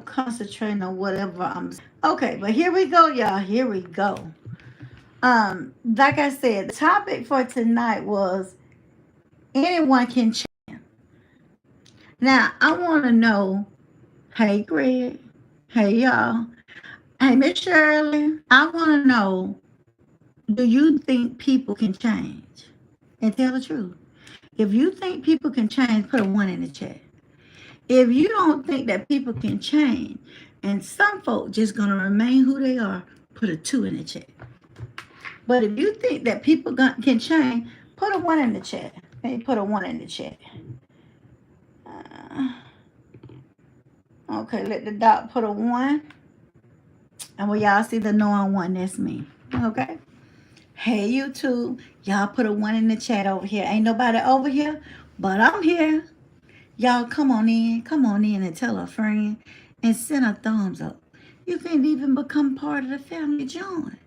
concentrating on whatever I'm. Okay, but here we go, y'all. Here we go. Like I said, the topic for tonight was anyone can change. Now, I want to know, hey, Greg, hey, y'all, hey, Miss Shirley, I want to know, do you think people can change? And tell the truth. If you think people can change, put a one in the chat. If you don't think that people can change, and some folk just gonna remain who they are, put a two in the chat. But if you think that people can change, put a one in the chat. Maybe put a one in the chat. Uh, okay, let the dot put a one. And when y'all see the knowing one, that's me. Okay. Hey, YouTube. Y'all put a one in the chat over here. Ain't nobody over here, but I'm here. Y'all come on in. Come on in and tell a friend and send a thumbs up. You can even become part of the family. Join.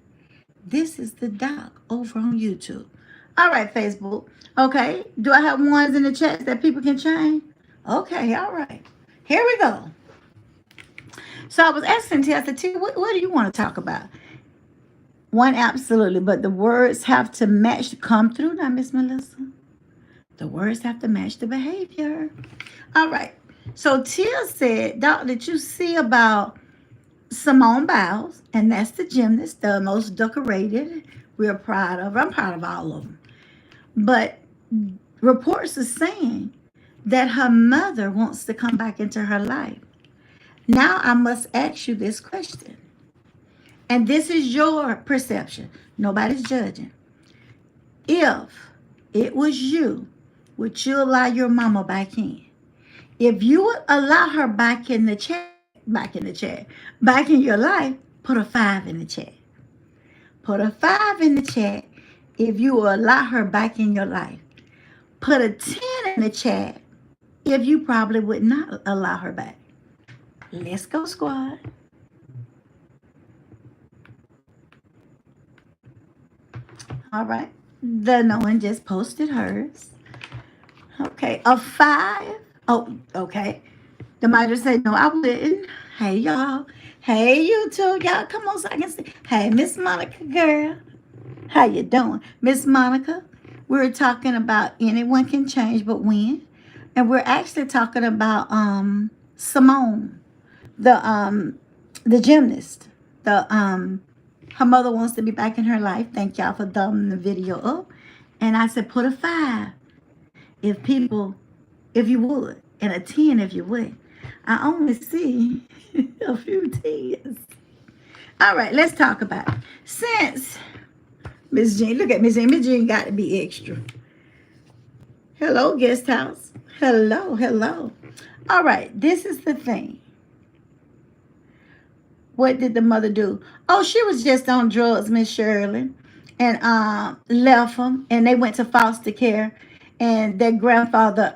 This is the doc over on YouTube. All right, Facebook. Okay. Do I have ones in the chat that people can change? Okay. All right. Here we go. So I was asking T, I said, T, what do you want to talk about? One, absolutely. But the words have to match. Come through now, Miss Melissa. The words have to match the behavior. All right. So Tia said, Doc, did you see about Simone Biles? And that's the gymnast, the most decorated. We're proud of her. I'm proud of all of them. But reports are saying that her mother wants to come back into her life. Now I must ask you this question. And this is your perception. Nobody's judging. If it was you, would you allow your mama back in? If you would allow her back in the chat, back in your life, put a 5 in the chat. Put a 5 in the chat if you will allow her back in your life. Put a 10 in the chat if you probably would not allow her back. Let's go, squad. All right. The no one just posted hers. Okay. A 5. Oh, okay. The might say, no, I wouldn't. Hey, y'all. Hey, you two. Y'all, come on so I can see. Hey, Miss Monica, girl. How you doing? Miss Monica, we're talking about anyone can change but when. And we're actually talking about Simone, the gymnast. Her mother wants to be back in her life. Thank y'all for thumbing the video up. And I said, put a 5 if you would, and a 10 if you would. I only see a few tears. All right, let's talk about it. Since Miss Jean, look at Miss Jean. Miss Jean got to be extra. Hello, guest house. Hello, hello. All right, this is the thing. What did the mother do? Oh, she was just on drugs, Miss Shirley, and left them, and they went to foster care, and their grandfather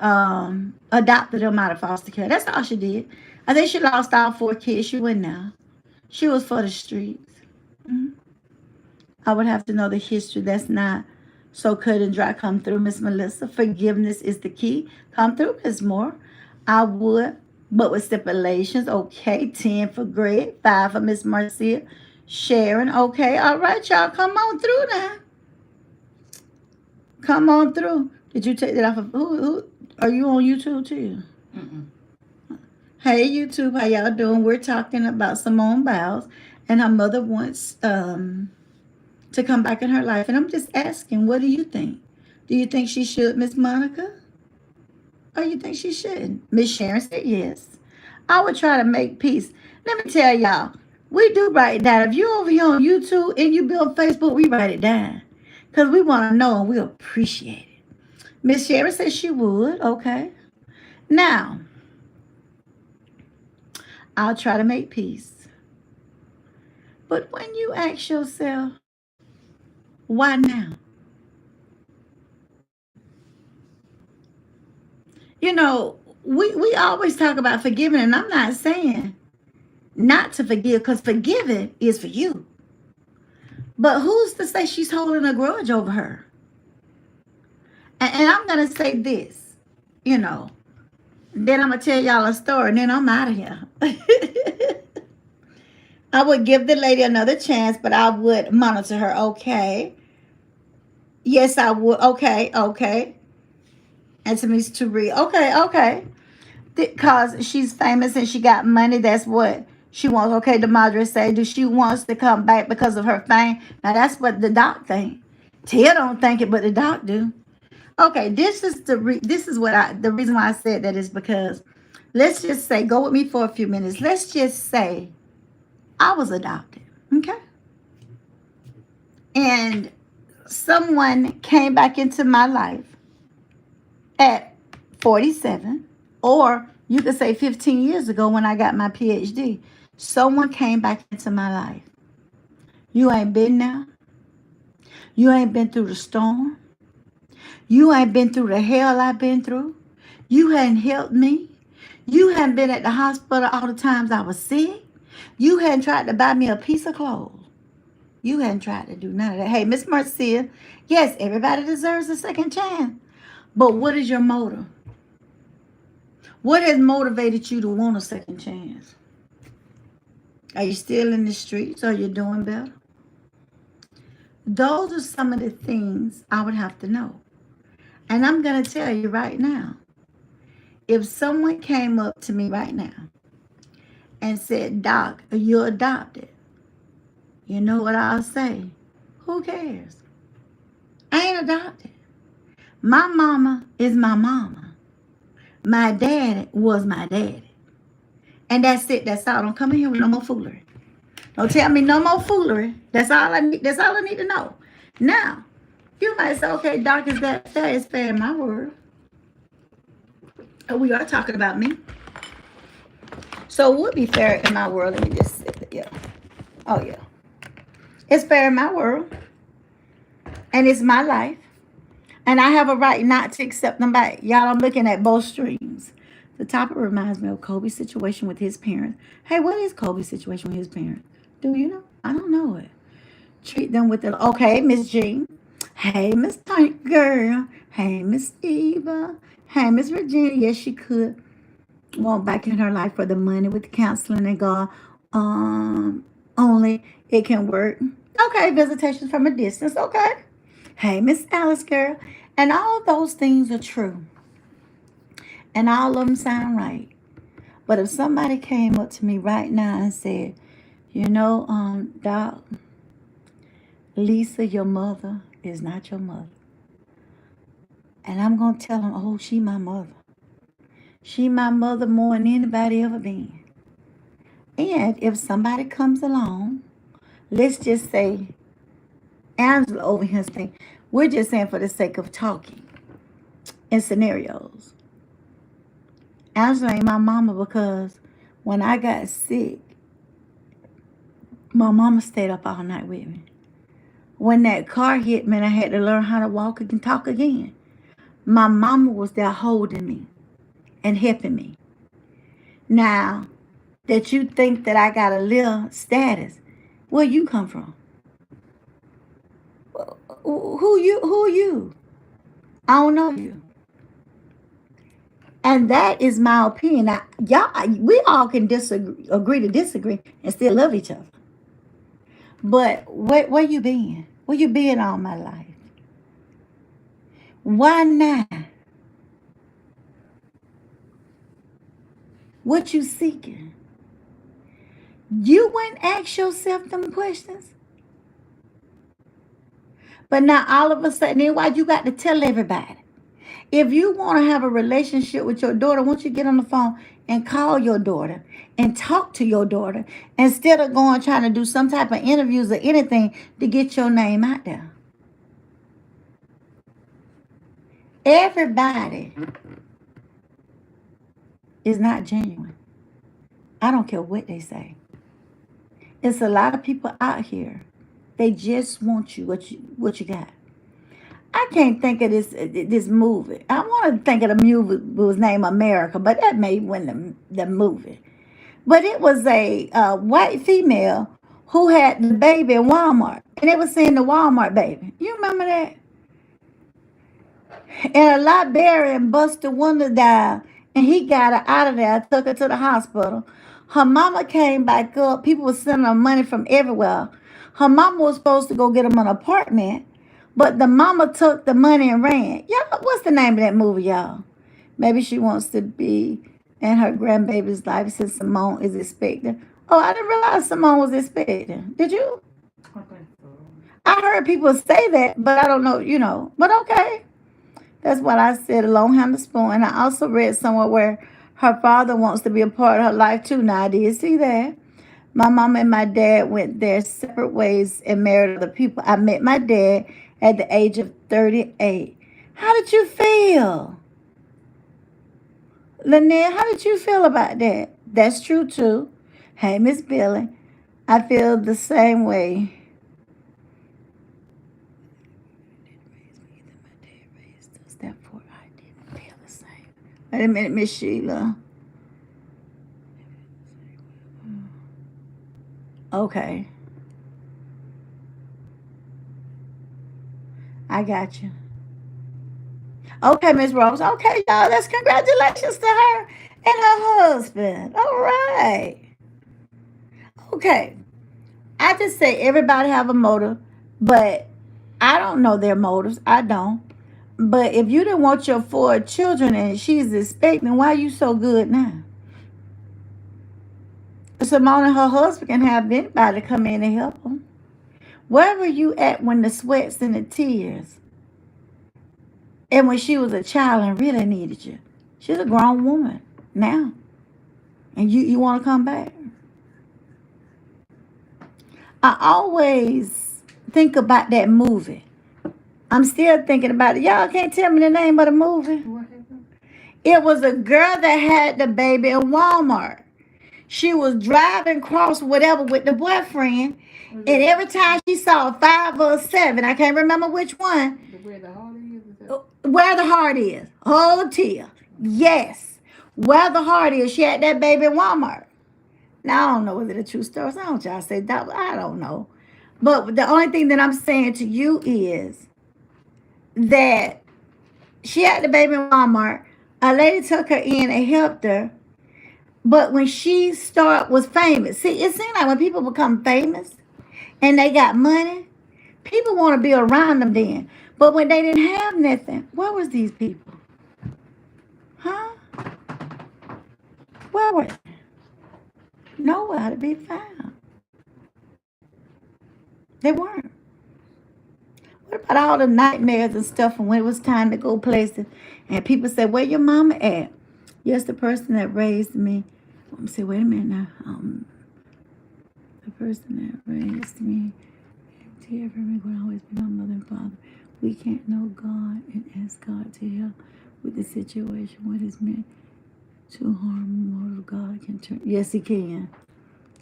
adopted them out of foster care. That's all she did. I think she lost all 4 kids. She went now. She was for the streets. Mm-hmm. I would have to know the history. That's not so cut and dry. Come through, Miss Melissa. Forgiveness is the key. Come through, Miss Moore. I would, but with stipulations. Okay, 10 for Greg, 5 for Miss Marcia. Sharon, okay. All right, y'all, come on through now. Come on through. Did you take that off of, who are you on YouTube too? Mm-mm. Hey, YouTube, how y'all doing? We're talking about Simone Biles, and her mother wants to come back in her life. And I'm just asking, what do you think? Do you think she should, Miss Monica? Or you think she shouldn't? Miss Sharon said yes. I would try to make peace. Let me tell y'all, we do write it down. If you're over here on YouTube and you be on Facebook, we write it down. Because we want to know and we appreciate it. Miss Sharon said she would. Okay. Now, I'll try to make peace. But when you ask yourself, why now? You know, we always talk about forgiving, and I'm not saying not to forgive, because forgiving is for you. But who's to say she's holding a grudge over her? And I'm going to say this, you know, Then I'm going to tell y'all a story, and then I'm out of here. I would give the lady another chance, but I would monitor her. Okay. Yes, I would. Okay, okay. And to me, to read. Okay, okay. Because she's famous and she got money. That's what she wants. Okay, the Madre say, do she wants to come back because of her fame? Now that's what the doc think. Tia don't think it, but the doc do. Okay, this is this is what the reason why I said that is because let's just say, go with me for a few minutes. Let's just say I was adopted. Okay, and someone came back into my life at 47, or you could say 15 years ago when I got my PhD. Someone came back into my life. You ain't been there. You ain't been through the storm. You ain't been through the hell I've been through. You hadn't helped me. You hadn't been at the hospital all the times I was sick. You hadn't tried to buy me a piece of clothes. You hadn't tried to do none of that. Hey, Miss Marcia, yes, everybody deserves a second chance. But what is your motive? What has motivated you to want a second chance? Are you still in the streets? Are you doing better? Those are some of the things I would have to know. And I'm going to tell you right now, if someone came up to me right now and said, Doc, you're adopted, you know what I'll say? Who cares? I ain't adopted. My mama is my mama. My daddy was my daddy. And that's it. That's all. Don't come in here with no more foolery. Don't tell me no more foolery. That's all I need. That's all I need to know. Now, you might say, okay, Doc, is that fair? It's fair in my world. We are talking about me. So it would be fair in my world. Let me just say that. Yeah. Oh, yeah. It's fair in my world. And it's my life. And I have a right not to accept them back. Y'all, I'm looking at both streams. The topic reminds me of Kobe's situation with his parents. Hey, what is Kobe's situation with his parents? Do you know? I don't know it. Treat them with the, okay, Miss Jean. Hey, Miss Pink Girl. Hey, Miss Eva. Hey, Miss Regina. Yes, she could walk back in her life for the money with the counseling and God. Only it can work. Okay, visitations from a distance. Okay. Hey, Miss Alice Girl. And all those things are true. And all of them sound right. But if somebody came up to me right now and said, you know, Doc, Lisa, your mother is not your mother. And I'm going to tell them, oh, she my mother. She my mother more than anybody ever been. And if somebody comes along, let's just say, Angela over here saying, we're just saying for the sake of talking in scenarios. Angela ain't my mama because when I got sick, my mama stayed up all night with me. When that car hit me and I had to learn how to walk and talk again, my mama was there holding me and helping me. Now, that you think that I got a little status, where you come from? Who are you? I don't know you. And that is my opinion. Now, y'all, we all can agree to disagree and still love each other. But where you been? Where you been all my life? Why not? What you seeking? You wouldn't ask yourself them questions. But now all of a sudden, then why you got to tell everybody? If you want to have a relationship with your daughter, won't you get on the phone and call your daughter and talk to your daughter instead of going trying to do some type of interviews or anything to get your name out there? Everybody is not genuine. I don't care what they say. It's a lot of people out here. They just want you, what you got. I can't think of this movie. I want to think of the movie was named America, but that may win the movie. But it was a white female who had the baby in Walmart, and it was saying the Walmart baby. You remember that? And a librarian busted window down And he got her out of there, took her to the hospital. Her mama came back up. People were sending her money from everywhere. Her mama was supposed to go get him an apartment, but the mama took the money and ran. Y'all, what's the name of that movie, y'all? Maybe she wants to be in her grandbaby's life since Simone is expecting. Oh, I didn't realize Simone was expecting. Did you? I think so. I heard people say that, but I don't know, But okay. That's what I said, a long handle spoon. And I also read somewhere where her father wants to be a part of her life too. Now, I did see that. My mom and my dad went their separate ways and married other people. I met my dad at the age of 38. How did you feel? Lynette, how did you feel about that? That's true too. Hey, Miss Billy, I feel the same way. Therefore, I didn't feel the same. Wait a minute, Miss Sheila. Okay, I got you. Okay, Miss Rose. Okay, y'all. That's congratulations to her and her husband. All right. Okay. I just say everybody have a motive, but I don't know their motives. I don't. But if you didn't want your 4 children and she's expecting, why are you so good now? Simone and her husband can have anybody come in and help them. Where were you at when the sweats and the tears? And when she was a child and really needed you? She's a grown woman now. And you want to come back? I always think about that movie. I'm still thinking about it. Y'all can't tell me the name of the movie. What happened? It was a girl that had the baby in Walmart. She was driving across whatever with the boyfriend. And every time she saw a 5 or a 7, I can't remember which one. Where the heart is? Where the heart is. Oh, Tia. Yes. Where the heart is. She had that baby in Walmart. Now, I don't know whether it's a true story. So I don't y'all say that. I don't know. But the only thing that I'm saying to you is that she had the baby in Walmart. A lady took her in and helped her. But when she was famous, see, it seems like when people become famous and they got money, people want to be around them then. But when they didn't have nothing, where was these people? Huh? Where were they? Nowhere to be found. They weren't. What about all the nightmares and stuff and when it was time to go places and people said, where your mama at? Yes, the person that raised me. I'm say, wait a minute now. The person that raised me, dear for me, would always be my mother and father. We can't know God and ask God to help with the situation. What is meant to harm mortal God can turn. Yes, He can.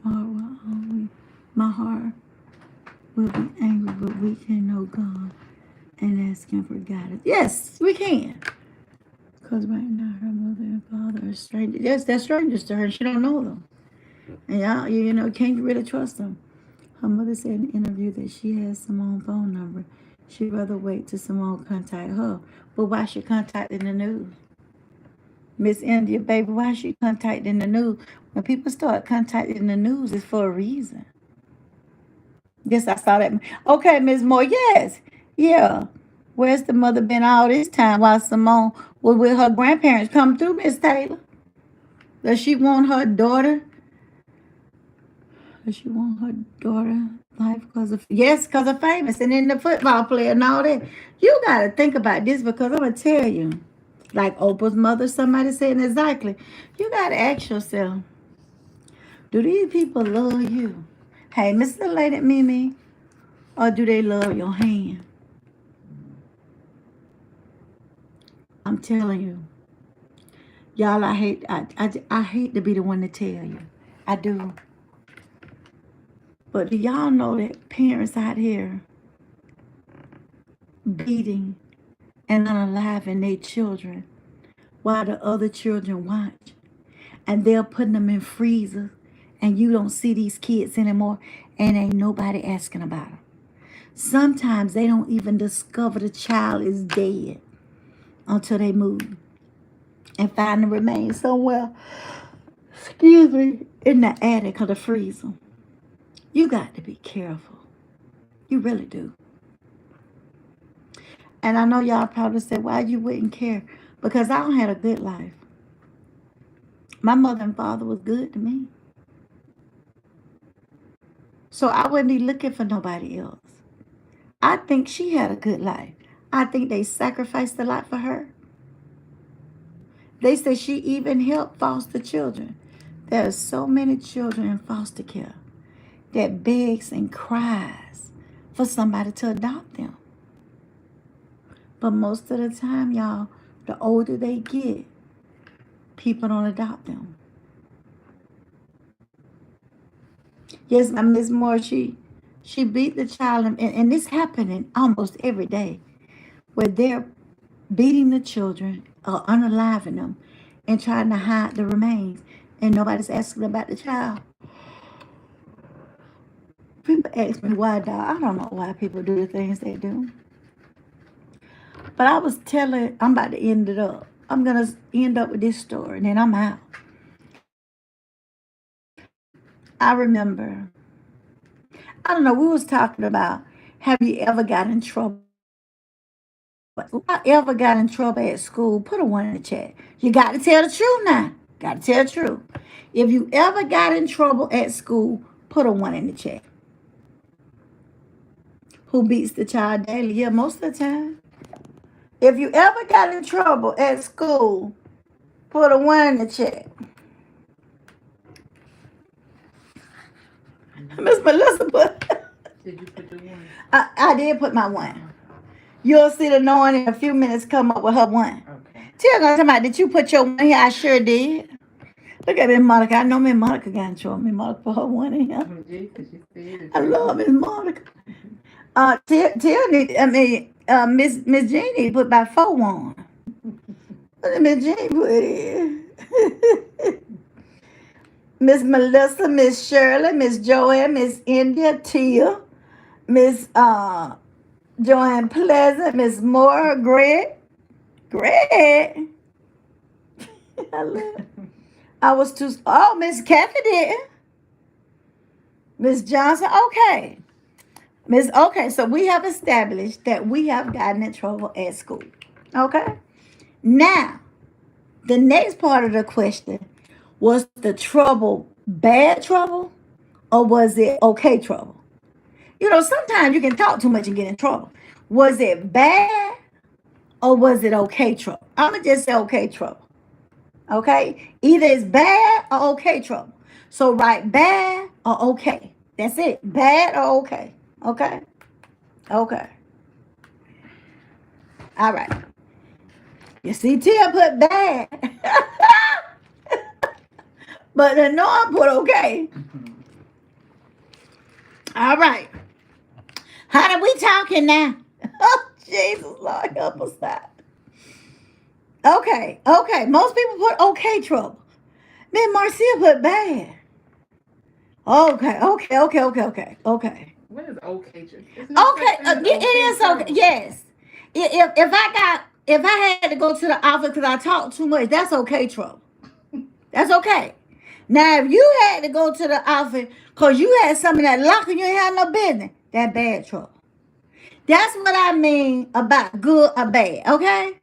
My heart will be angry, but we can know God and ask Him for guidance. Yes, we can. Because right now her mother and father are strangers. Yes, they're strangers to her. She don't know them. And y'all, can't really trust them. Her mother said in an interview that she has Simone's phone number. She'd rather wait till Simone contact her. But why she contacting the news? Miss India, baby, why she contacting the news? When people start contacting the news, it's for a reason. Yes, I saw that. Okay, Miss Moore, yes. Yeah. Where's the mother been all this time while Simone was with her grandparents? Come through, Miss Taylor. Does she want her daughter? Does she want her daughter life because of famous and then the football player and all that? You gotta think about this because I'm gonna tell you. Like Oprah's mother, somebody saying exactly. You gotta ask yourself, do these people love you? Hey, Mr. Lady Mimi, or do they love your hand? I'm telling you. Y'all, I hate to be the one to tell you. I do. But do y'all know that parents out here beating and unaliving their children while the other children watch? And they're putting them in freezers and you don't see these kids anymore and ain't nobody asking about them. Sometimes they don't even discover the child is dead until they move. and find the remains somewhere, excuse me, in the attic or the freezer. You got to be careful. You really do. And I know y'all probably said, why you wouldn't care? Because I don't had a good life. My mother and father was good to me. So I wouldn't be looking for nobody else. I think she had a good life. I think they sacrificed a lot for her. They said she even helped foster children. There are so many children in foster care that begs and cries for somebody to adopt them. But most of the time, y'all, the older they get, people don't adopt them. Yes, my Miss Moore, she beat the child, and this happening almost every day, where they're beating the children or unaliving them and trying to hide the remains, and nobody's asking about the child. People ask me why, dog. I don't know why people do the things they do. But I was telling, I'm about to end it up. I'm gonna end up with this story, and then I'm out. I remember, I don't know, we was talking about, have you ever got in trouble? If I ever got in trouble at school, put a one in the chat. You got to tell the truth now. Got to tell the truth. If you ever got in trouble at school, put a one in the chat. Who beats the child daily? Yeah, most of the time. If you ever got in trouble at school, put a one in the chat. Miss Melissa put. Did you put your one? I did put my one. You'll see the knowing in a few minutes come up with her one. Okay. Tia gonna tell me, did you put your one here? I sure did. Look at Miss Monica. I know Miss Monica got in trouble. Miss Monica put her one in here. I love Miss Monica. Tia need, Miss Jean need to put about 4 on. What did Miss Jean put in? Miss Melissa, Miss Shirley, Miss Joanne, Miss India, Tia, Miss Joanne Pleasant, Miss Moore, Greg. I love it. I was too. Oh, Miss Kathy did. Miss Johnson. Okay. Okay, so we have established that we have gotten in trouble at school. Okay. Now, the next part of the question, was the trouble bad trouble or was it okay trouble? You know, sometimes you can talk too much and get in trouble. Was it bad or was it okay trouble? I'm going to just say okay trouble. Okay? Either it's bad or okay trouble. So write bad or okay. That's it. Bad or okay. Okay? Okay. All right. You see, Tia put bad. But the Noah put okay. All right. Honey, we talking now. Oh, Jesus, Lord, help us out. Okay. Most people put okay trouble. Then Marcia put bad. Okay. What is okay? Okay, it is okay. Yes. If I had to go to the office because I talk too much, that's okay trouble. That's okay. Now, if you had to go to the office because you had something that locker you ain't had no business, that's bad trouble. That's what I mean about good or bad, okay?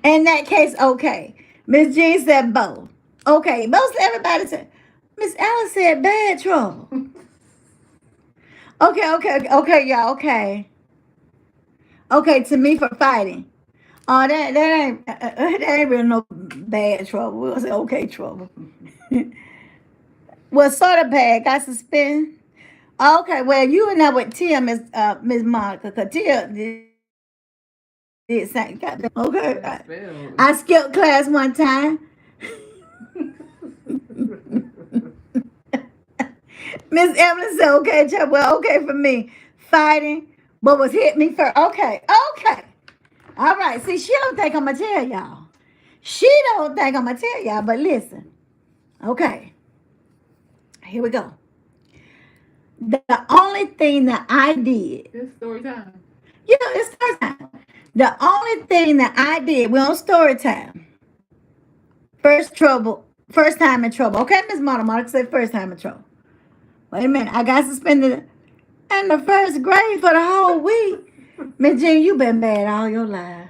In that case, okay. Miss Jean said both. Okay, most everybody said, Miss Alice said bad trouble. Okay, y'all, okay. Okay, to me for fighting. Oh, that ain't really no bad trouble. We'll say okay trouble. Well, sort of bad. Got suspended. Okay, well, you and that with Tia, Miss Monica, because Tia did something. Okay, I skipped class one time. Miss Evelyn said, okay, child. Well, okay for me. Fighting, but was hit me first. Okay. All right. See, she don't think I'm going to tell y'all. She don't think I'm going to tell y'all, but listen. Okay. Here we go. The only thing that I did. It's story time. You know, it's story time. The only thing that I did, we're on story time. First time in trouble. Okay, Miss Monica said first time in trouble. Wait a minute, I got suspended in the first grade for the whole week. Miss Jean, you been bad all your life.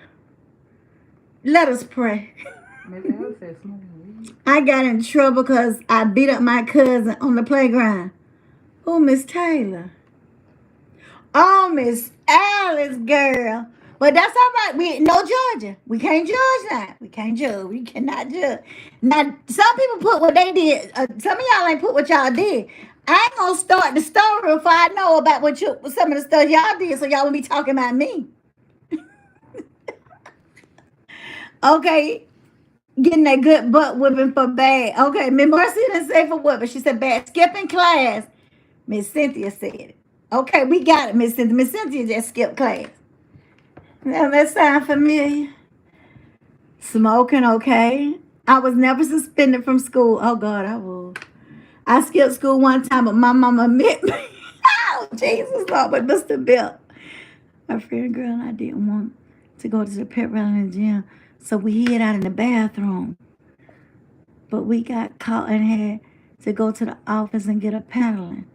Let us pray. Maybe I would say smoking weed. I got in trouble because I beat up my cousin on the playground. Oh, Miss Taylor. Oh, Miss Alice, girl. But that's all right. We no judging. We can't judge that. We can't judge. We cannot judge. Now, some people put what they did. Some of y'all ain't put what y'all did. I ain't gonna start the story if I know about some of the stuff y'all did, so y'all will be talking about me. Okay, getting that good butt whipping for bad. Okay, Miss Marcy didn't say for what, but she said bad. Skipping class. Miss Cynthia said it. Okay, we got it, Miss Cynthia. Miss Cynthia just skipped class. Now that sound familiar. Smoking, okay. I was never suspended from school. Oh God, I was. I skipped school one time, but my mama met me. Oh, Jesus, Lord, but Mr. Bill. My friend girl and I didn't want to go to the pep rally in the gym. So we hid out in the bathroom. But we got caught and had to go to the office and get a paddling.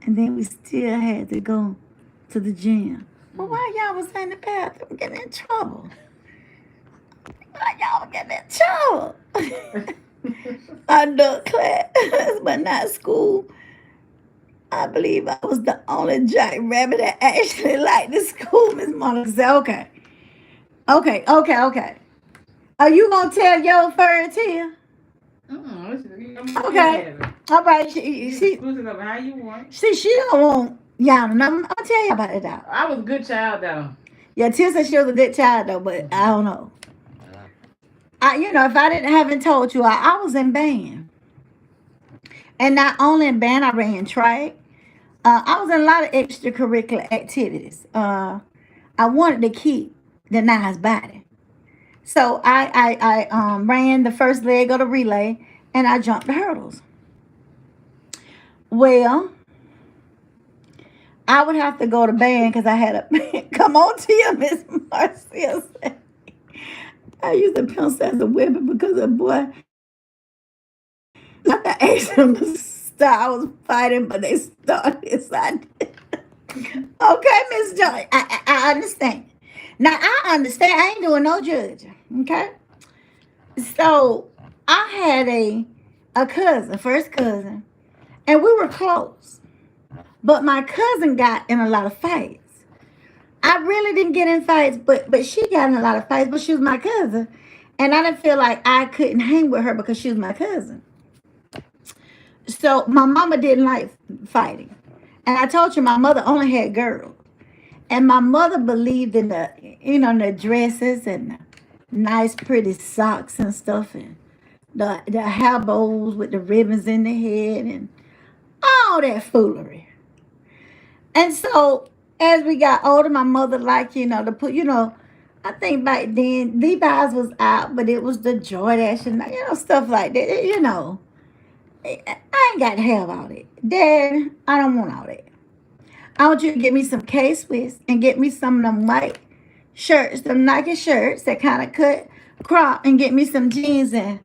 And then we still had to go to the gym. Well, why y'all was in the bathroom getting in trouble? Why y'all was getting in trouble? I done class, but not school. I believe I was the only jackrabbit that actually liked the school. Miss Monica said, okay. Are you going to tell your fairy tale? Okay. All right. How you want? She don't want y'all to know. I'll tell you about it though. I was a good child though. Yeah, Tia said she was a good child though, but I don't know. If I haven't told you, I was in band. And not only in band, I ran track. I was in a lot of extracurricular activities. I wanted to keep the nice body. So I ran the first leg of the relay and I jumped the hurdles. Well, I would have to go to band because I had a come on to you, Miss Marcia. I used a pencil as a weapon because a boy not to ask them to stop. I was fighting, but they started. So I did. Okay, Miss Joy. I understand. Now I understand. I ain't doing no judging. Okay. So I had a cousin, first cousin, and we were close. But my cousin got in a lot of fights. I really didn't get in fights, but she got in a lot of fights. But she was my cousin, and I didn't feel like I couldn't hang with her because she was my cousin. So my mama didn't like fighting, and I told you my mother only had girls, and my mother believed in the dresses and the nice pretty socks and stuff, and the hair bows with the ribbons in the head and all that foolery. And so as we got older, my mother liked, to put, I think back then Levi's was out, but it was the Jordache and stuff like that. I ain't got to have all that. Dad, I don't want all that. I want you to get me some K-Swiss and get me some of them white shirts, them Nike shirts that kind of cut, crop, and get me some jeans and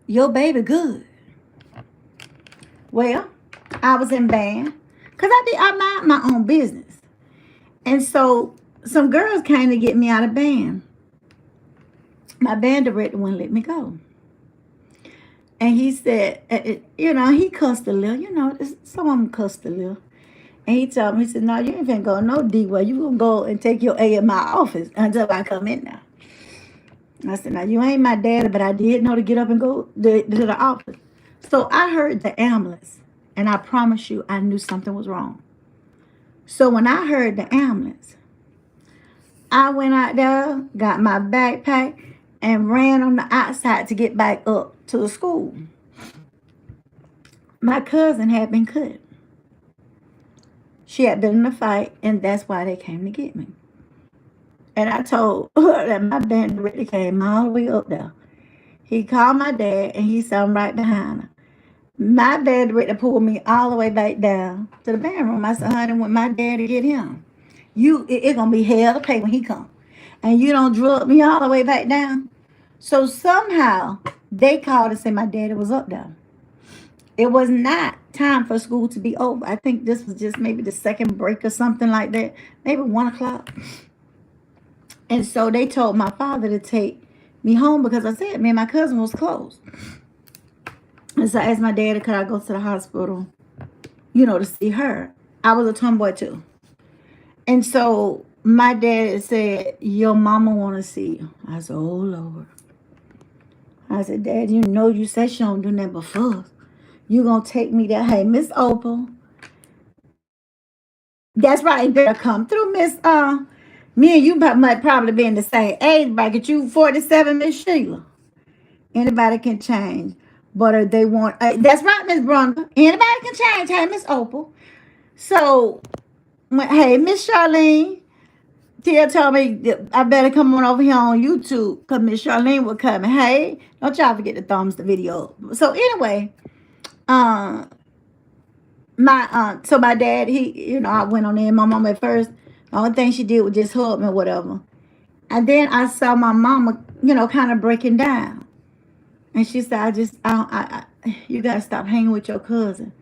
your baby good. Well, I was in band because I mind my own business. And so some girls came to get me out of band. My band director wouldn't let me go. And he said, he cussed a little, some of them cussed a little. And he told me, he said, no, you ain't finna go no D way. You gonna go and take your A in my office until I come in now. I said, now you ain't my daddy, but I did know to get up and go to the office. So I heard the ambulance, and I promise you, I knew something was wrong. So when I heard the ambulance, I went out there, got my backpack, and ran on the outside to get back up to the school. My cousin had been cut. She had been in a fight, and that's why they came to get me. And I told her that my band director came all the way up there. He called my dad, and he saw him right behind her. My band director pulled me all the way back down to the band room. I said, honey, when my dad to get him. It's gonna be hell to pay when he come, and you don't drug me all the way back down. So somehow they called and said my daddy was up there. It was not time for school to be over. I think this was just maybe the second break or something like that, maybe 1 o'clock. And so they told my father to take me home because I said me and my cousin was close. And so I asked my daddy, could I go to the hospital, to see her? I was a tomboy too. And so my dad said, your mama want to see you. I said, oh, Lord. I said, Dad, you said she don't do nothing but fuss. You going to take me there. Hey, Miss Opal. That's right. Girl, come through, Miss. Me and you might probably be in the same age bracket. You 47, Miss Sheila. Anybody can change. But they want, that's right, Miss Brenda. Anybody can change. Hey, Miss Opal. So, hey, Miss Charlene. Tia told me I better come on over here on YouTube because Miss Charlene was coming. Hey, don't y'all forget to thumbs the video. So anyway, so my dad, I went on there and my mom at first. The only thing she did was just hug me or whatever. And then I saw my mama, kind of breaking down. And she said, you got to stop hanging with your cousin.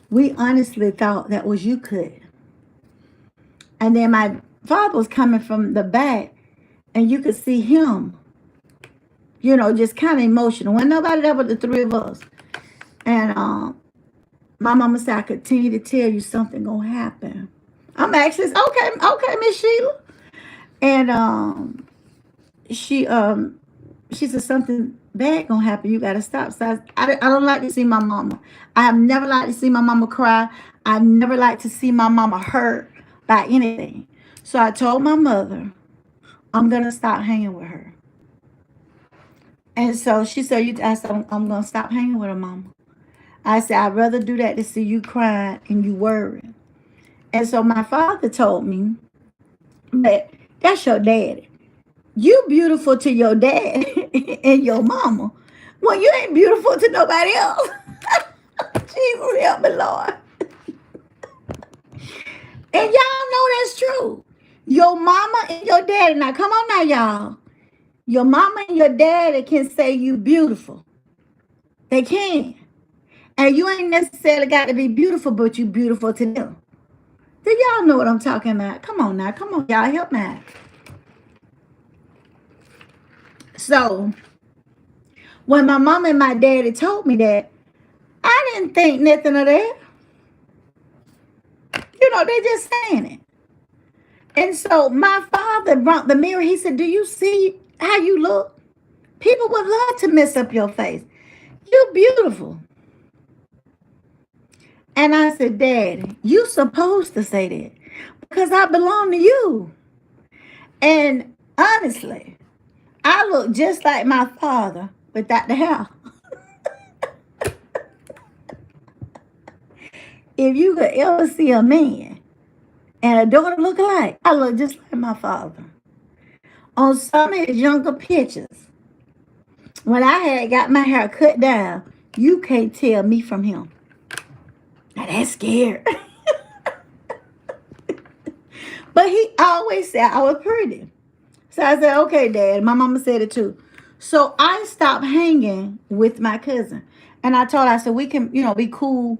We honestly thought that was you could. And then my father was coming from the back and you could see him, just kind of emotional. When nobody there but the three of us. And my mama said, I continue to tell you something gonna happen. I'm actually, okay, Miss Sheila. And she said something bad gonna happen. You gotta stop. So I don't like to see my mama. I have never liked to see my mama cry. I never like to see my mama hurt by anything. So I told my mother, I'm gonna stop hanging with her. And so she said, I said, I'm gonna stop hanging with her, mama. I said, I'd rather do that than see you crying and you worrying. And so my father told me that that's your daddy. You beautiful to your dad and your mama. Well, you ain't beautiful to nobody else. Jesus help me, Lord. And y'all know that's true. Your mama and your daddy. Now, come on now, y'all. Your mama and your daddy can say you beautiful. They can. And you ain't necessarily got to be beautiful, but you beautiful to them. Do y'all know what I'm talking about? Come on now. Come on, y'all. Help me out. So, when my mama and my daddy told me that, I didn't think nothing of that. They just saying it. And so my father brought the mirror. He said, do you see how you look? People would love to mess up your face. You're beautiful. And I said, Daddy, you supposed to say that because I belong to you. And honestly, I look just like my father without the hair. If you could ever see a man and a daughter look alike, I look just like my father. On some of his younger pictures, when I had got my hair cut down, you can't tell me from him. Now that's scared. But he always said I was pretty. So I said, okay, Dad. My mama said it too. So I stopped hanging with my cousin. And I told her, I said, we can, be cool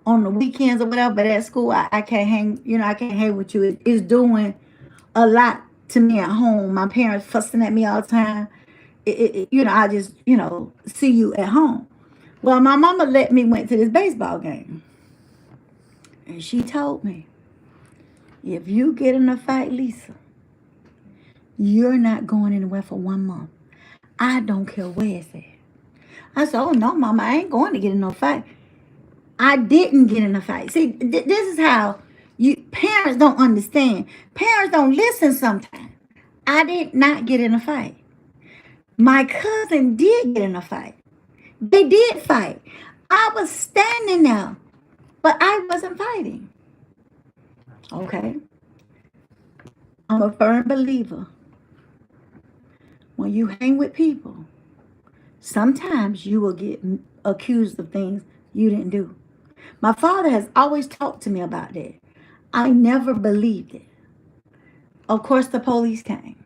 on the weekends or whatever. But at school, I can't hang, I can't hang with you. It's doing a lot to me at home. My parents fussing at me all the time. I just, see you at home. Well, my mama let me went to this baseball game. And she told me, if you get in a fight, Lisa, you're not going anywhere for 1 month. I don't care where it's at. I said, oh, no, Mama, I ain't going to get in no fight. I didn't get in a fight. See, this is how parents don't understand. Parents don't listen sometimes. I did not get in a fight. My cousin did get in a fight. They did fight. I was standing there, but I wasn't fighting. Okay. I'm a firm believer. When you hang with people, sometimes you will get accused of things you didn't do. My father has always talked to me about that. I never believed it. Of course, the police came.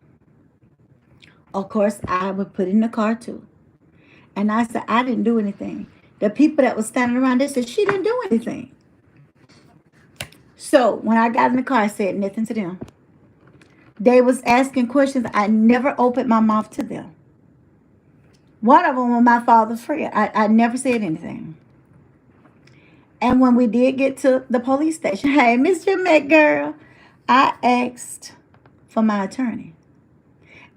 Of course, I was put in the car too. And I said, I didn't do anything. The people that was standing around, they said, she didn't do anything. So when I got in the car, I said nothing to them. They was asking questions. I never opened my mouth to them. One of them was my father's friend. I never said anything. And when we did get to the police station, hey, Miss Jamaica girl, I asked for my attorney.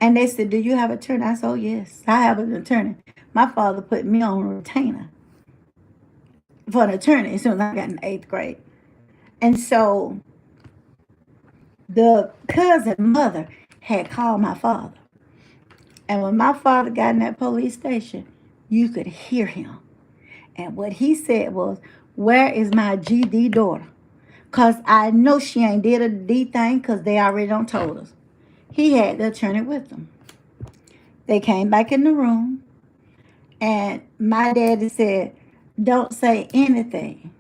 And they said, do you have an attorney? I said, oh, yes, I have an attorney. My father put me on a retainer for an attorney as soon as I got in the 8th grade. And so the cousin mother had called my father. And when my father got in that police station, you could hear him. And what he said was, where is my GD daughter? Because I know she ain't did a D thing because they already done told us. He had the attorney with them. They came back in the room. And my daddy said, don't say anything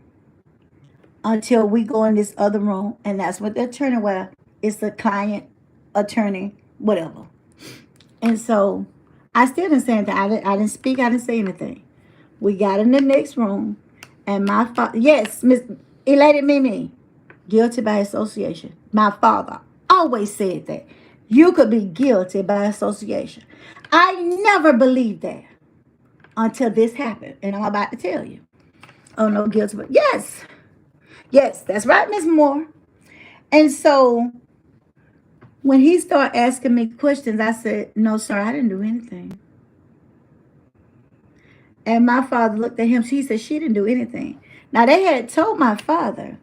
until we go in this other room. And that's what the attorney was. It's the client, attorney, whatever. And so I still didn't say anything. I didn't speak. I didn't say anything. We got in the next room. And my father, yes, Miss Elated Mimi, guilty by association. My father always said that. You could be guilty by association. I never believed that until this happened. And I'm about to tell you. Oh, no, guilty. But yes. Yes, that's right, Miss Moore. And so when he started asking me questions, I said, no, sir, I didn't do anything. And my father looked at him. He said, she didn't do anything. Now, they had told my father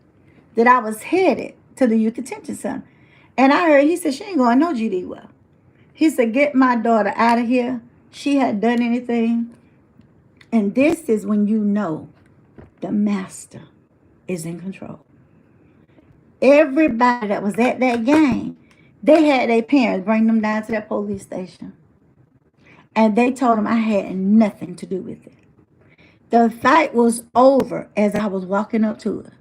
that I was headed to the youth detention center. And I heard, he said, she ain't going no GD well. He said, get my daughter out of here. She hadn't done anything. And this is when you know the master is in control. Everybody that was at that game, they had their parents bring them down to that police station. And they told them I had nothing to do with it. The fight was over as I was walking up to it.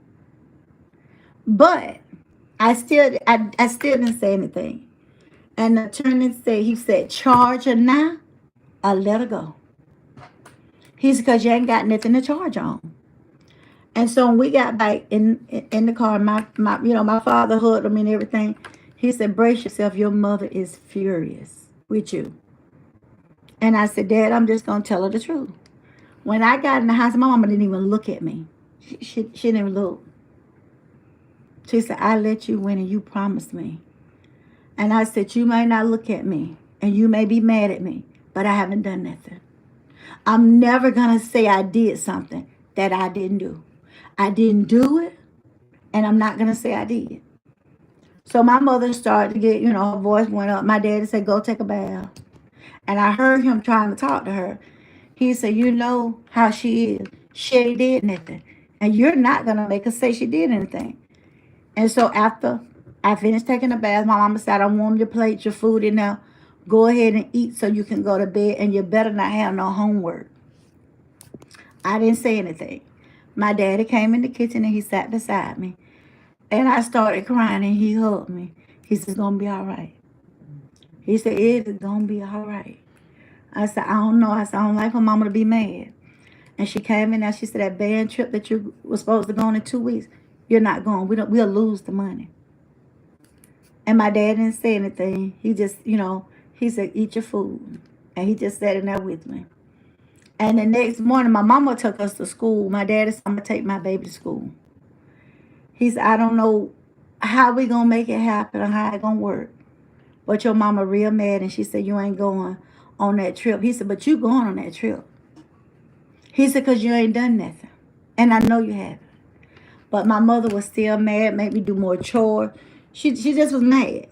But I still didn't say anything. And the attorney said, he said, charge her now or let her go. He said, because you ain't got nothing to charge on. And so when we got back in the car, my father hugged him and everything. He said, brace yourself, your mother is furious with you. And I said, Dad, I'm just going to tell her the truth. When I got in the house, my mama didn't even look at me. She didn't even look. She said, I let you win and you promised me. And I said, you may not look at me and you may be mad at me, but I haven't done nothing. I'm never going to say I did something that I didn't do. I didn't do it, and I'm not going to say I did. So my mother started to get, her voice went up. My daddy said, go take a bath. And I heard him trying to talk to her. He said, you know how she is. She ain't did nothing. And you're not going to make her say she did anything. And so after I finished taking a bath, my mama said, I warm your plate, your food in there. Go ahead and eat so you can go to bed, and you better not have no homework. I didn't say anything. My daddy came in the kitchen and he sat beside me. And I started crying and he hugged me. He said, it's going to be all right. He said, it's going to be all right. I said, I don't know. I said, I don't like for mama to be mad. And she came in there. She said, that band trip that you were supposed to go on in 2 weeks, you're not going. We'll lose the money. And my dad didn't say anything. He just, he said, eat your food. And he just sat in there with me. And the next morning, my mama took us to school. My daddy said, I'm going to take my baby to school. He said, I don't know how we going to make it happen or how it going to work. But your mama real mad, and she said, you ain't going on that trip. He said, but you going on that trip. He said, because you ain't done nothing. And I know you haven't. But my mother was still mad, made me do more chores. She just was mad.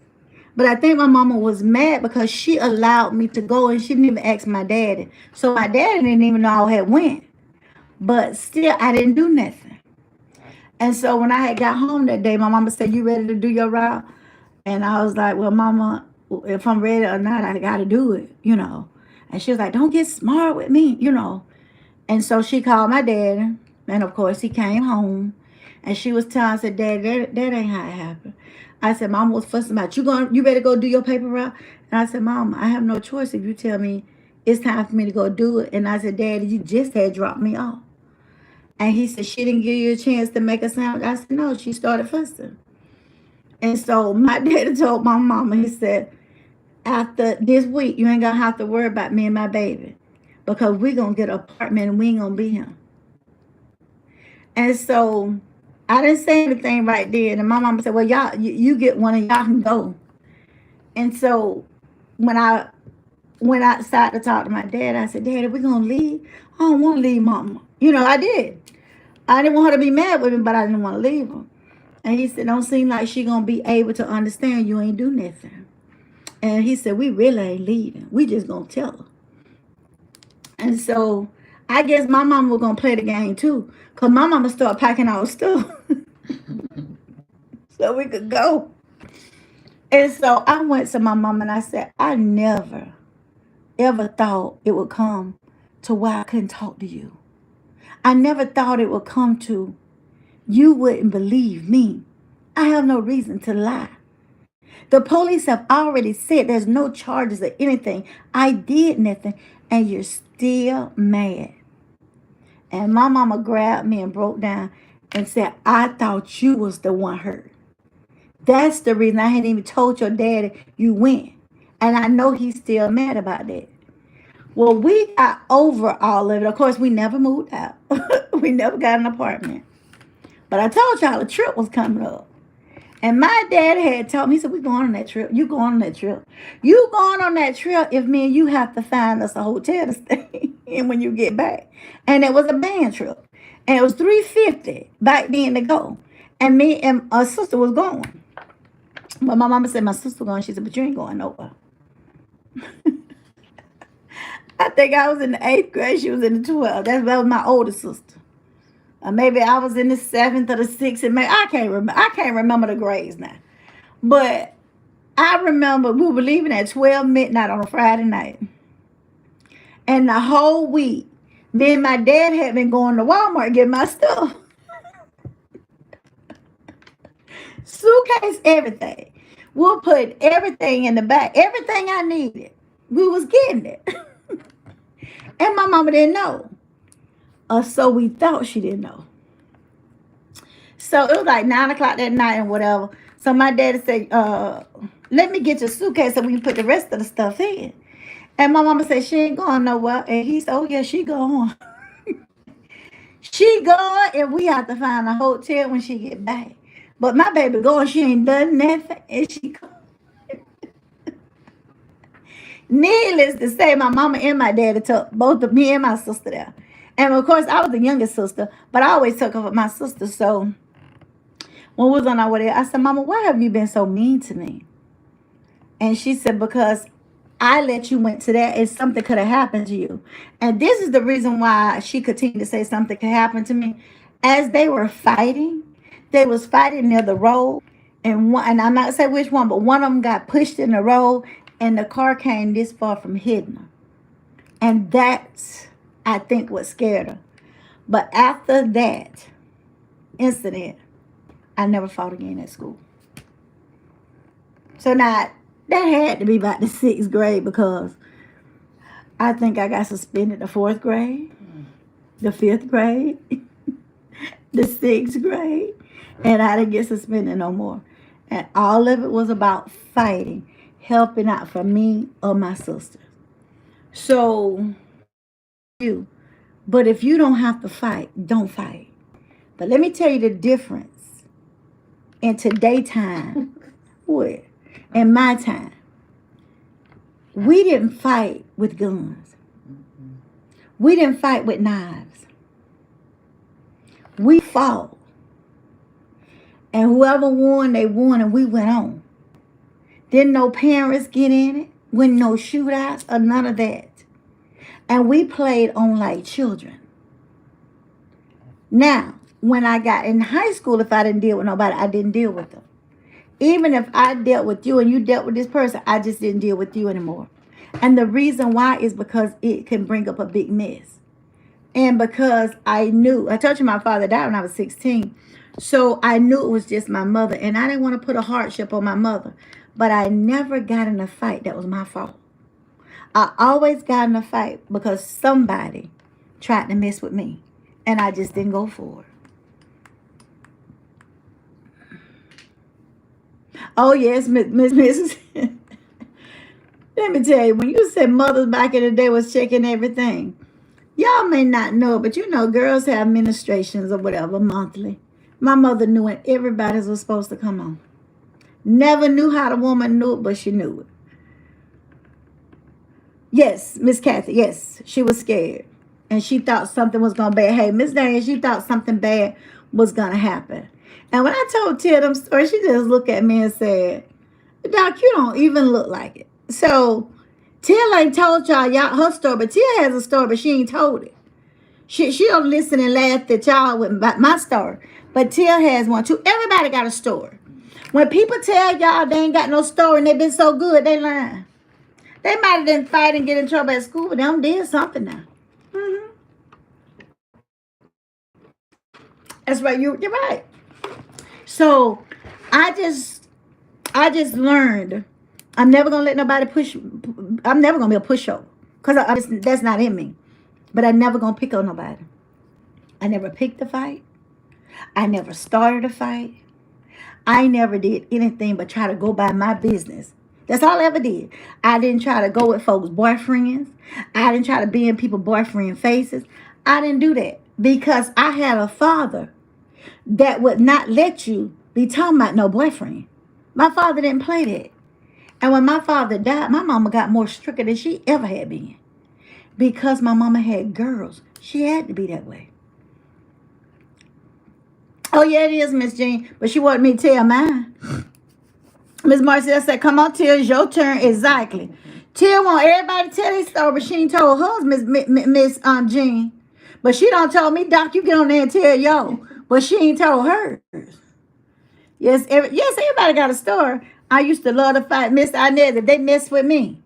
But I think my mama was mad because she allowed me to go and she didn't even ask my daddy. So my daddy didn't even know I had went. But still, I didn't do nothing. And so when I had got home that day, my mama said, you ready to do your route? And I was like, well, mama, if I'm ready or not, I got to do it, And she was like, don't get smart with me, And so she called my daddy. And, of course, he came home. And she was telling, I said, Dad, that ain't how it happened. I said, Mom was fussing about you better go do your paper route. And I said, Mom, I have no choice if you tell me it's time for me to go do it. And I said, Daddy, you just had dropped me off. And he said, she didn't give you a chance to make a sandwich. I said, no, she started fussing. And so my daddy told my mama, he said, after this week, you ain't gonna have to worry about me and my baby, because we're gonna get an apartment and we ain't gonna be here. And so I didn't say anything right then. And my mama said, well, y'all, you get one and y'all can go. And so when I went outside to talk to my dad, I said, Daddy, we're gonna leave. I don't want to leave Mama. I did. I didn't want her to be mad with me, but I didn't want to leave her. And he said, don't seem like she gonna be able to understand you ain't do nothing. And he said, we really ain't leaving. We just gonna tell her. And so I guess my mama was gonna play the game too, because my mama started packing our stuff so we could go. And so I went to my mama and I said, I never, ever thought it would come to where I couldn't talk to you. I never thought it would come to you wouldn't believe me. I have no reason to lie. The police have already said there's no charges or anything. I did nothing, and you're still mad. And my mama grabbed me and broke down and said, I thought you was the one hurt. That's the reason I hadn't even told your daddy you went. And I know he's still mad about that. Well, we got over all of it. Of course, we never moved out. We never got an apartment. But I told y'all a trip was coming up. And my dad had told me, he said, we going on that trip. You going on that trip. You going on that trip if me and you have to find us a hotel to stay in when you get back. And it was a band trip. And it was $350 back then to go. And me and our sister was going. But my mama said, my sister going. She said, but you ain't going nowhere. I think I was in the 8th grade. She was in the 12th. That was my older sister. Maybe I was in the 7th or the 6th. And maybe, I can't remember the grades now. But I remember we were leaving at 12 midnight on a Friday night. And the whole week, me and my dad had been going to Walmart getting my stuff. Suitcase, everything. We'll put everything in the back. Everything I needed. We was getting it. And my mama didn't know. Or so we thought she didn't know. So it was like 9 o'clock that night and whatever. So my daddy said, let me get your suitcase so we can put the rest of the stuff in. And my mama said, she ain't going nowhere. And he said, oh yeah, she going. She going, and we have to find a hotel when she get back. But my baby going, she ain't done nothing. And she going. Needless to say, my mama and my daddy took both of me and my sister there. And of course, I was the youngest sister, but I always took over my sister. So when we was on our way there, I said, Mama, why have you been so mean to me? And she said, because I let you went to that and something could have happened to you. And this is the reason why she continued to say something could happen to me. As they were fighting, they was fighting near the road. And I'm not saying which one, but one of them got pushed in the road and the car came this far from hitting her. And that's, I think, what scared her. But after that incident, I never fought again at school. So now, that had to be about the 6th grade, because I think I got suspended the 4th grade, the 5th grade, the 6th grade, and I didn't get suspended no more. And all of it was about fighting, helping out for me or my sisters. So, but if you don't have to fight, don't fight. But let me tell you the difference in today's time. What? In my time, we didn't fight with guns. We didn't fight with knives. We fought. And whoever won, they won, and we went on. Didn't no parents get in it. Wasn't no shootouts or none of that. And we played on like children. Now, when I got in high school, if I didn't deal with nobody, I didn't deal with them. Even if I dealt with you and you dealt with this person, I just didn't deal with you anymore. And the reason why is because it can bring up a big mess. And because I told you my father died when I was 16. So I knew it was just my mother, and I didn't want to put a hardship on my mother. But I never got in a fight that was my fault. I always got in a fight because somebody tried to mess with me, and I just didn't go for it. Oh yes, Mrs. Let me tell you, when you said mothers back in the day was checking everything, y'all may not know, but you know, girls have ministrations or whatever monthly. My mother knew when everybody's was supposed to come on. Never knew how the woman knew it, but she knew it. Yes, Miss Kathy, yes, she was scared. And she thought something was going to bad. Hey, Miss Diane, she thought something bad was going to happen. And when I told Tia them stories, she just looked at me and said, Doc, you don't even look like it. So Tia ain't told y'all her story, but Tia has a story, but she ain't told it. She'll listen and laugh at y'all with my story. But Tia has one too. Everybody got a story. When people tell y'all they ain't got no story and they been so good, they lying. They might have didn't fight and get in trouble at school, but them did something now. Mm-hmm. That's right. You're right. So I just learned I'm never gonna let nobody push. I'm never gonna be a pushover because that's not in me. But I never gonna pick on nobody. I never picked a fight. I never started a fight. I never did anything but try to go by my business. That's all I ever did. I didn't try to go with folks' boyfriends. I didn't try to be in people's boyfriend faces. I didn't do that because I had a father that would not let you be talking about no boyfriend. My father didn't play that. And when my father died, my mama got more stricter than she ever had been. Because my mama had girls. She had to be that way. Oh, yeah, it is, Miss Jean. But she wanted me to tell mine. Miss Marcel said, come on, Tia, it's your turn. Exactly. Tia want everybody to tell this story, but she ain't told hers, Miss Jean. But she don't told me, Doc, you get on there and tell yo. But she ain't told hers. Yes, everybody got a story. I used to love to fight Miss Inez if they messed with me.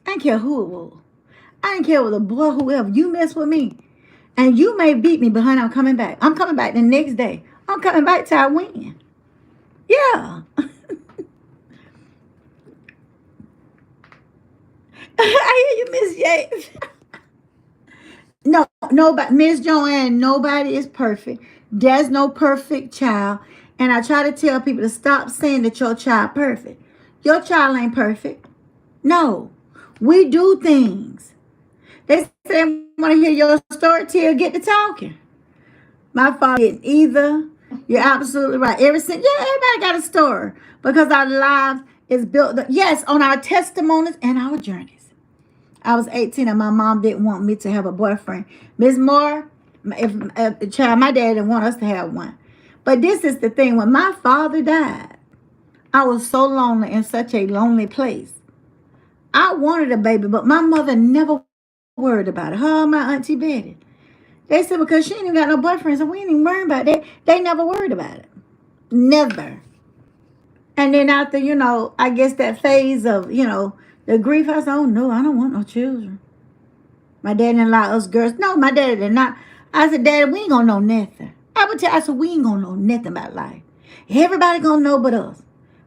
I didn't care who it was. I didn't care if it was a boy, whoever. You mess with me. And you may beat me, but honey, I'm coming back. I'm coming back the next day. I'm coming back till I win. Yeah. I hear you, Miss Yates. No, nobody, Miss Joanne, nobody is perfect. There's no perfect child. And I try to tell people to stop saying that your child perfect. Your child ain't perfect. No. We do things. They say, I want to hear your story till get to talking. My father didn't either. You're absolutely right. Everybody got a story because our lives is built, yes, on our testimonies and our journeys. I was 18 and my mom didn't want me to have a boyfriend. Miss Moore, if child, my dad didn't want us to have one. But this is the thing. When my father died, I was so lonely in such a lonely place. I wanted a baby, but my mother never worried about it. Her and my auntie Betty. They said because she ain't even got no boyfriend, so we ain't even worried about it. They never worried about it. Never. And then after, I guess that phase of, the grief, I said, oh no, I don't want no children. My dad didn't allow us girls. No, my dad did not. I said, Daddy, we ain't gonna know nothing. I said, we ain't gonna know nothing about life. Everybody gonna know but us.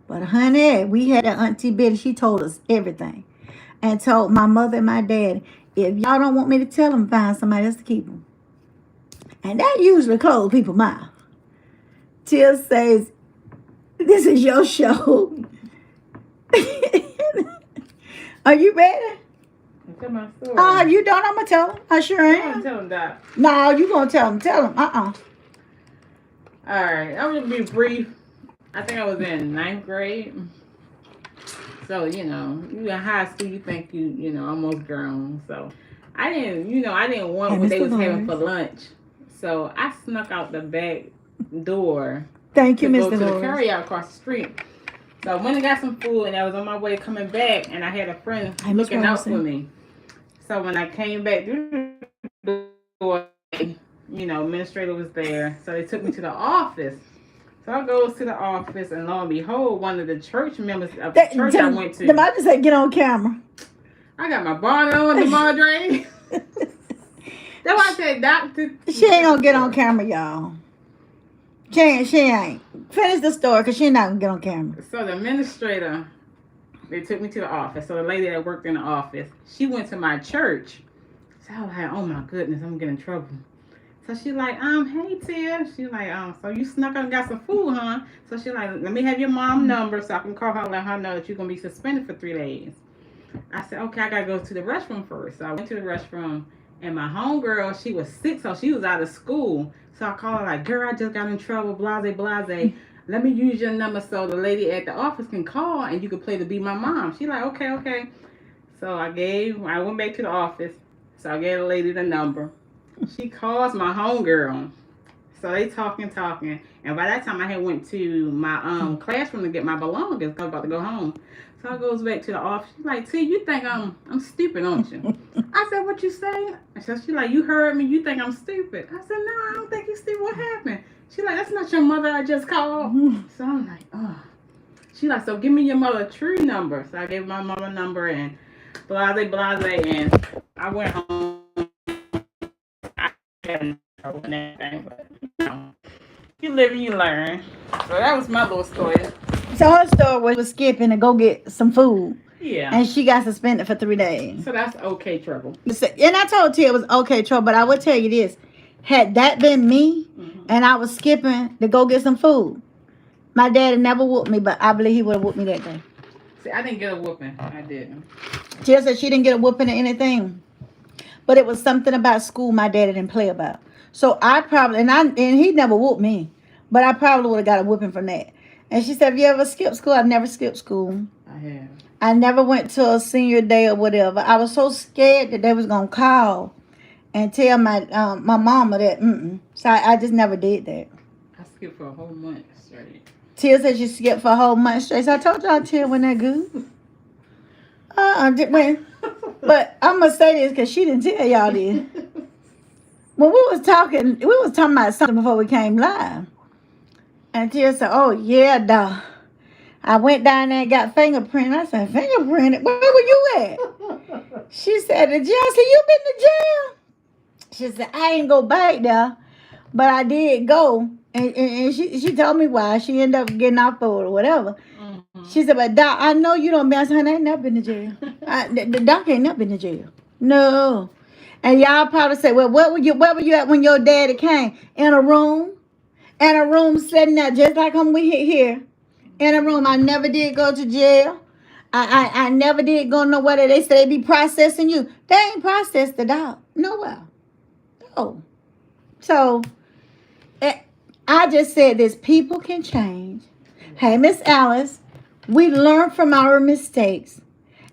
But honey, we had an auntie Betty. She told us everything. And told my mother and my dad, if y'all don't want me to tell them, find somebody else to keep them. And that usually closed people's mouth. Till says, this is your show. Are you ready? Tell my story. You don't? I'm going to tell them. I sure am. Tell them that. No, you going to tell them. Tell them. All right. I'm going to be brief. I think I was in 9th grade. So, you in high school, you think you almost grown. So, I didn't want what they was having for lunch. So, I snuck out the back door. Thank you, Mr. Go to the carry-out across the street. So, I went and got some food, and I was on my way coming back, and I had a friend looking out for me. So, when I came back through the door, administrator was there. So, they took me to the office. So I goes to the office, and lo and behold, one of the church members of the church I went to. I just said, get on camera. I got my bonnet on, the madre. That's why I said, Doctor. She ain't gonna get on camera, y'all. She ain't. Finish the story because she not going to get on camera. So the administrator, they took me to the office. So the lady that worked in the office, she went to my church. So I was like, oh my goodness, I'm getting in trouble. So she like, hey Tia. She like, so you snuck up and got some food, huh? So she like, let me have your mom number so I can call her and let her know that you're gonna be suspended for 3 days. I said, okay, I gotta go to the restroom first. So I went to the restroom and my homegirl, she was sick, so she was out of school. So I called her like, girl, I just got in trouble, blase, blase. Let me use your number so the lady at the office can call and you can play to be my mom. She like, okay, okay. So I went back to the office. So I gave the lady the number. She calls my homegirl. So they talking. And by that time I had went to my classroom to get my belongings because I was about to go home. So I goes back to the office. She's like, T, you think I'm stupid, don't you? I said, what you say? So she like, you heard me, you think I'm stupid. I said, no, I don't think you stupid. What happened? She like, that's not your mother I just called. So I'm like, oh. She like, so give me your mother's true number. So I gave my mama number and blase, and I went home. I had no trouble and everything, but you live and you learn. So that was my little story. So her story was skipping to go get some food. Yeah. And she got suspended for 3 days. So that's okay trouble. And I told Tia it was okay trouble, but I would tell you this. Had that been me and I was skipping to go get some food, my daddy never whooped me, but I believe he would have whooped me that day. See, I didn't get a whooping. I didn't. Tia said she didn't get a whooping or anything. But it was something about school my daddy didn't play about. So I probably, and he never whooped me, but I probably would have got a whooping from that. And she said, have you ever skipped school? I've never skipped school. I have. I never went to a senior day or whatever. I was so scared that they was going to call and tell my mama that, So I just never did that. I skipped for a whole month straight. Tia said she skipped for a whole month straight. So I told y'all Tia wasn't that good. But I'm going to say this because she didn't tell y'all this. When we was talking about something before we came live. And Tia said, oh, yeah, dawg. I went down there and got fingerprinted. I said, fingerprinted? Where were you at? She said, the jail. I said, you been to jail? She said, I ain't go back there, but I did go. And she told me why. She ended up getting off or whatever. Mm-hmm. She said, but Doc, I know you don't be. I said, honey, I ain't never been to jail. The Doc ain't never been to jail. No. And y'all probably say, well, where were you at when your daddy came? In a room. In a room sitting there just like we here. In a room. I never did go to jail. I never did go nowhere that they say they be processing you. They ain't processed the dog. Nowhere. No. So, I just said this. People can change. Hey, Miss Alice, we learn from our mistakes.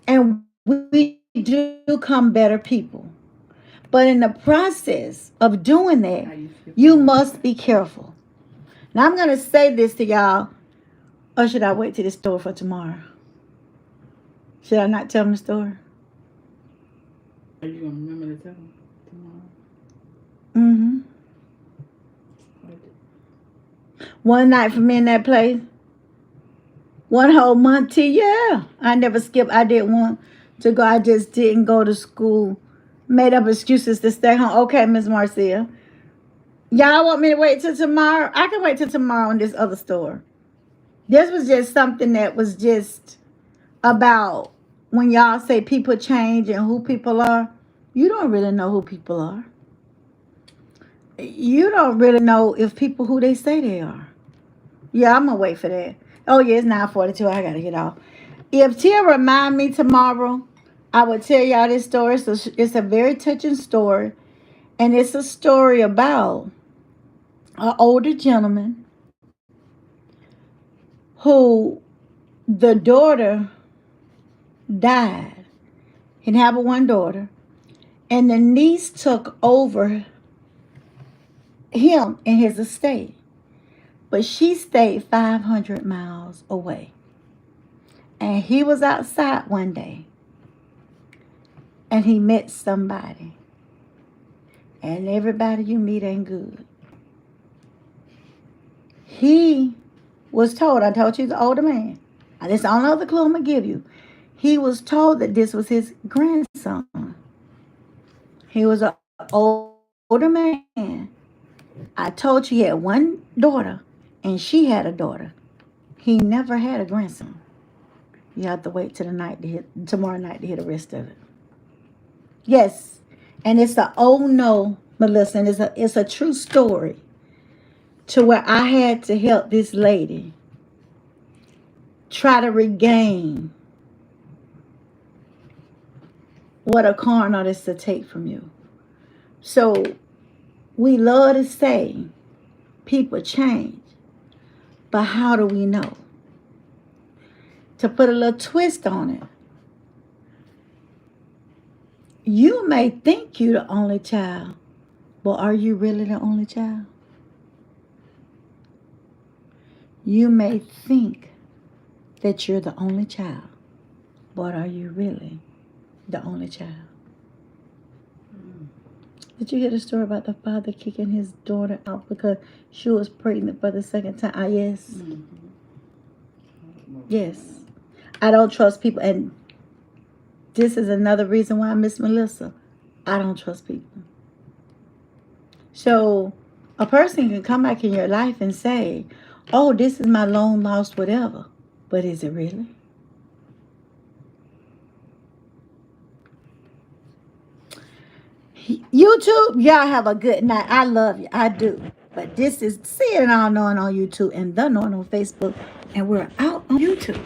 And we do become better people. But in the process of doing that, you must be careful. Now, I'm going to say this to y'all. Or should I wait till the story for tomorrow? Should I not tell them the story? Are you going to remember to tell them tomorrow? Mm-hmm. One night for me in that place. One whole month till, yeah. I never skipped. I didn't want to go. I just didn't go to school. Made up excuses to stay home. Okay, Miss Marcia. Y'all want me to wait till tomorrow? I can wait till tomorrow on this other story. This was just something that was just about when y'all say people change and who people are. You don't really know who people are. You don't really know if people who they say they are. Yeah, I'm going to wait for that. Oh, yeah, it's 9:42. I got to get off. If Tia remind me tomorrow, I will tell y'all this story. So it's a very touching story. And it's a story about an older gentleman who the daughter died. He had one daughter. And the niece took over him and his estate. But she stayed 500 miles away. And he was outside one day. And he met somebody. And everybody you meet ain't good. He was told, I told you he's an older man. That's the only other clue I'm going to give you. He was told that this was his grandson. He was an older man. I told you he had one daughter, and she had a daughter. He never had a grandson. You have to wait till tomorrow night to hear the rest of it. Yes, and it's a oh no, Melissa, and it's a true story. To where I had to help this lady try to regain what a carnal artist to take from you. So we love to say people change, but how do we know? To put a little twist on it, you may think you're the only child, but are you really the only child? You may think that you're the only child, but are you really the only child? Did you hear the story about the father kicking his daughter out because she was pregnant for the second time? Ah, yes. Mm-hmm. Yes. I don't trust people. And this is another reason why, Miss Melissa, I don't trust people. So a person can come back in your life and say, oh, this is my long lost whatever. But is it really? YouTube, y'all have a good night. I love you. I do. But this is Seeing It All Knowing on YouTube and The Knowing on Facebook. And we're out on YouTube.